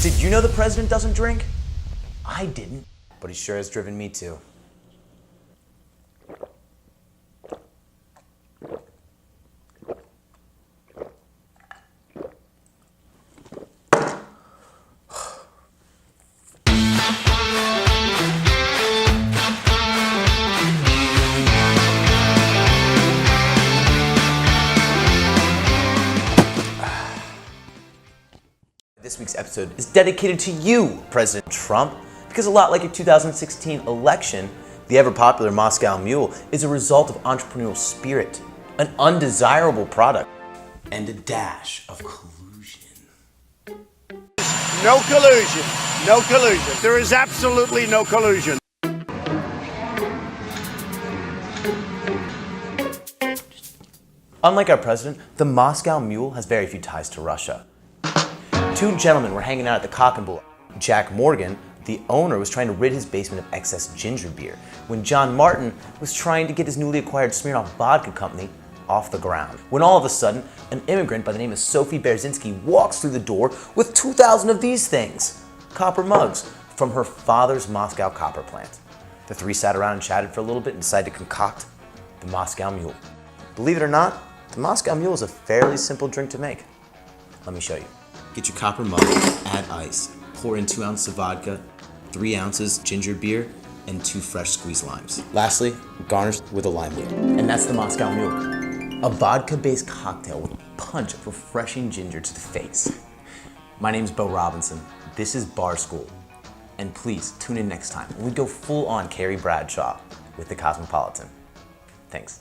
Did you know the president doesn't drink? I didn't, but he sure has driven me too. This week's episode is dedicated to you, President Trump, because a lot like your 2016 election, the ever-popular Moscow Mule is a result of entrepreneurial spirit, an undesirable product, and a dash of collusion. No collusion. No collusion. There is absolutely no collusion. Unlike our president, the Moscow Mule has very few ties to Russia. Two gentlemen were hanging out at the Cock and Bull. Jack Morgan, the owner, was trying to rid his basement of excess ginger beer, when John Martin was trying to get his newly acquired Smirnoff Vodka company off the ground. When all of a sudden, an immigrant by the name of SOPHIE BEREZINSKI walks through the door with 2,000 of these things, copper mugs, from her father's Moscow copper plant. The three sat around and chatted for a little bit and decided to concoct the Moscow Mule. Believe it or not, the Moscow Mule is a fairly simple drink to make. Let me show you. Get your copper mug, add ice, pour in 2 ounces of vodka, 3 ounces ginger beer, and 2 fresh squeezed limes. Lastly, garnish with a lime leaf. And that's the Moscow Mule, a vodka-based cocktail with a punch of refreshing ginger to the face. My name's Beau Robinson. This is Bar School. And please tune in next time when we go full on Carrie Bradshaw with the Cosmopolitan. Thanks.